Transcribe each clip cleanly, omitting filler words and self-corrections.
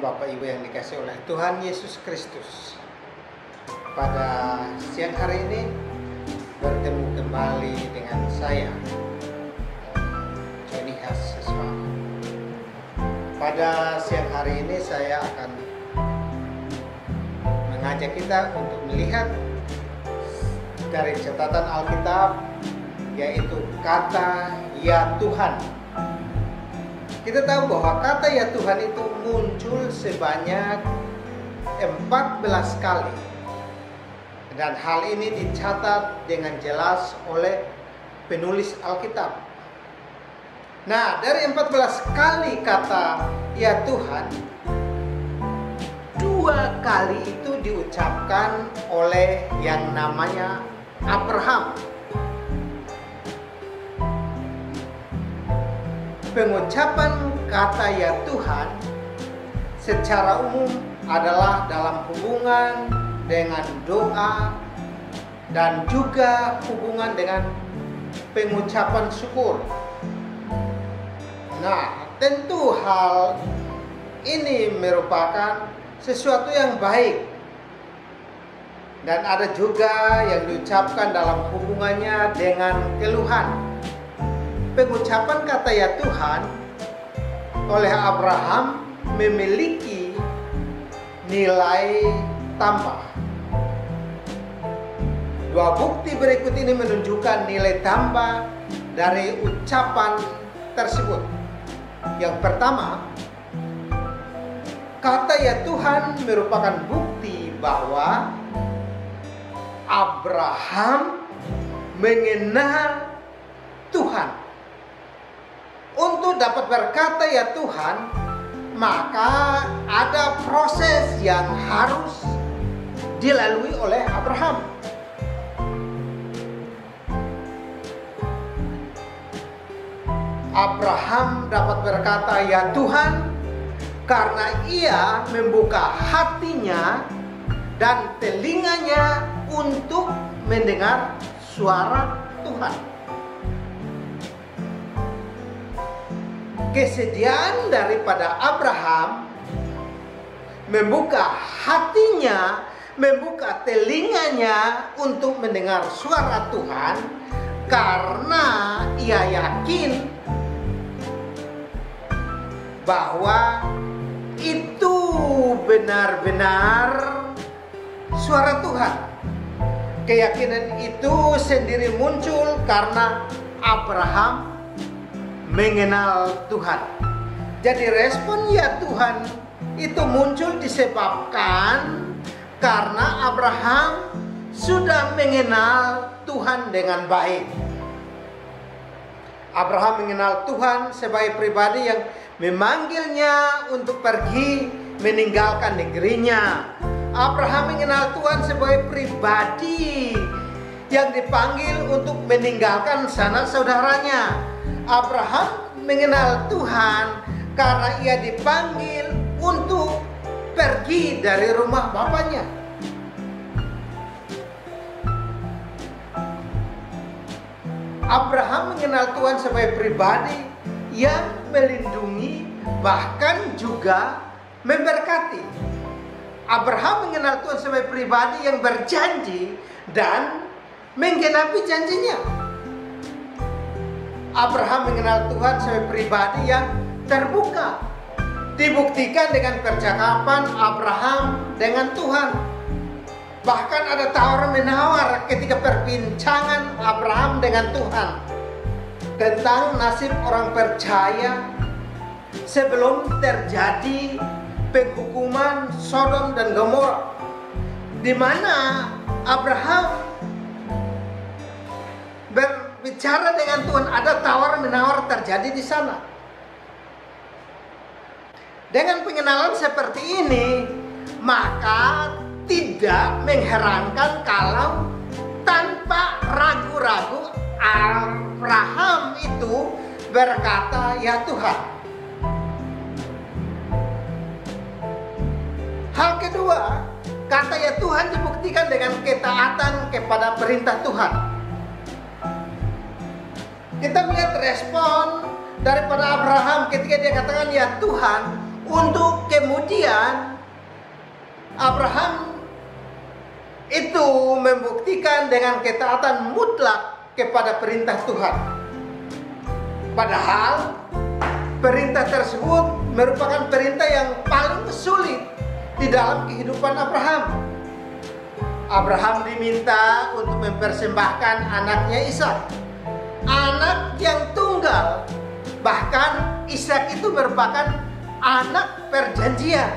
teman-teman, Bapak Ibu yang dikasihi oleh Tuhan Yesus Kristus. Pada siang hari ini bertemu kembali dengan saya, Johnny Haseswa. Pada siang hari ini saya akan mengajak kita untuk melihat dari catatan Alkitab, yaitu kata "Ya Tuhan". Kita tahu bahwa kata "Ya Tuhan" itu muncul sebanyak 14 kali. Dan hal ini dicatat dengan jelas oleh penulis Alkitab. Nah, dari 14 kali kata "Ya Tuhan", 2 kali itu diucapkan oleh yang namanya Abraham. Pengucapan kata "Ya Tuhan" secara umum adalah dalam hubungan dengan doa dan juga hubungan dengan pengucapan syukur. Nah, tentu hal ini merupakan sesuatu yang baik, dan ada juga yang diucapkan dalam hubungannya dengan keluhan. Pengucapan kata "Ya Tuhan" oleh Abraham memiliki nilai tambah. 2 bukti berikut ini menunjukkan nilai tambah dari ucapan tersebut. Yang pertama, kata "Ya Tuhan" merupakan bukti bahwa Abraham mengenal Tuhan. Untuk dapat berkata "Ya Tuhan", maka ada proses yang harus dilalui oleh Abraham. Abraham dapat berkata "Ya Tuhan" karena ia membuka hatinya dan telinganya untuk mendengar suara Tuhan. Kesediaan daripada Abraham membuka hatinya, membuka telinganya untuk mendengar suara Tuhan, karena ia yakin bahwa itu benar-benar suara Tuhan. Keyakinan itu sendiri muncul karena Abraham mengenal Tuhan. Jadi respon "Ya Tuhan" itu muncul disebabkan karena Abraham sudah mengenal Tuhan dengan baik. Abraham mengenal Tuhan sebagai pribadi yang memanggilnya untuk pergi meninggalkan negerinya. Abraham mengenal Tuhan sebagai pribadi yang dipanggil untuk meninggalkan sanak saudaranya. Abraham mengenal Tuhan karena ia dipanggil untuk pergi dari rumah bapaknya. Abraham mengenal Tuhan sebagai pribadi yang melindungi, bahkan juga memberkati. Abraham mengenal Tuhan sebagai pribadi yang berjanji dan menggenapi janjinya. Abraham mengenal Tuhan sebagai pribadi yang terbuka. Dibuktikan dengan percakapan Abraham dengan Tuhan. Bahkan ada tawar-menawar ketika perbincangan Abraham dengan Tuhan tentang nasib orang percaya sebelum terjadi penghukuman Sodom dan Gomora, di mana Abraham berbicara dengan Tuhan. Ada tawar-menawar terjadi di sana. Dengan pengenalan seperti ini, maka tidak mengherankan kalau tanpa ragu-ragu Abraham itu berkata "Ya Tuhan". Hal kedua, kata "Ya Tuhan" dibuktikan dengan ketaatan kepada perintah Tuhan. Kita melihat respon daripada Abraham ketika dia katakan "Ya Tuhan" untuk kemudian Abraham itu membuktikan dengan ketaatan mutlak kepada perintah Tuhan. Padahal perintah tersebut merupakan perintah yang paling sulit di dalam kehidupan Abraham. Abraham diminta untuk mempersembahkan anaknya Ishak, anak yang tunggal. Bahkan Ishak itu merupakan anak perjanjian.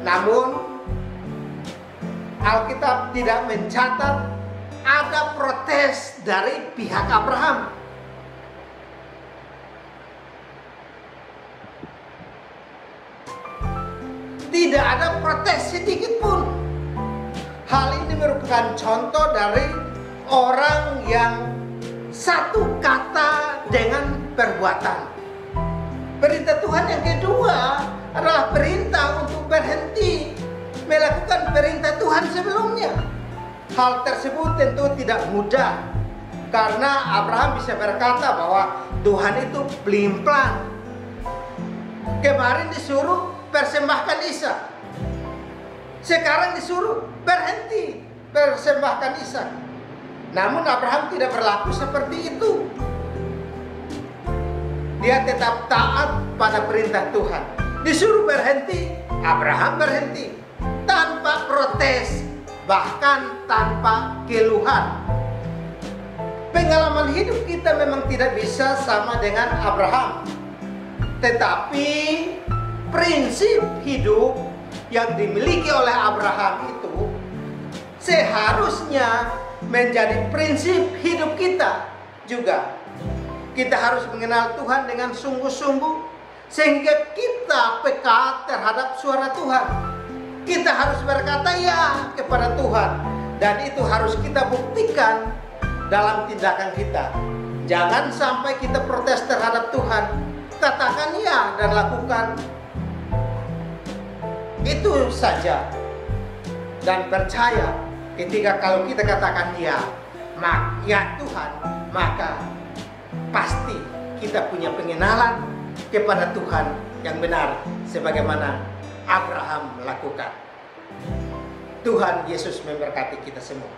Namun Alkitab tidak mencatat ada protes dari pihak Abraham. Tidak ada protes sedikit pun. Hal ini merupakan contoh dari orang yang satu kata dengan perbuatan. Perintah Tuhan yang kedua adalah perintah untuk berhenti melakukan perintah Tuhan sebelumnya. Hal tersebut tentu tidak mudah, karena Abraham bisa berkata bahwa Tuhan itu pelin-pelan. Kemarin disuruh persembahkan Ishak, sekarang disuruh berhenti persembahkan Ishak. Namun Abraham tidak berlaku seperti itu. Dia tetap taat pada perintah Tuhan. Disuruh berhenti, Abraham berhenti tanpa protes, bahkan tanpa keluhan. Pengalaman hidup kita memang tidak bisa sama dengan Abraham, tetapi prinsip hidup yang dimiliki oleh Abraham itu seharusnya menjadi prinsip hidup kita juga. Kita harus mengenal Tuhan dengan sungguh-sungguh, sehingga kita peka terhadap suara Tuhan. Kita harus berkata ya kepada Tuhan, dan itu harus kita buktikan dalam tindakan kita. Jangan sampai kita protes terhadap Tuhan. Katakan ya dan lakukan itu saja, dan percaya ketika kalau kita katakan ya Tuhan, maka pasti kita punya pengenalan kepada Tuhan yang benar sebagaimana Abraham melakukan. Tuhan Yesus memberkati kita semua.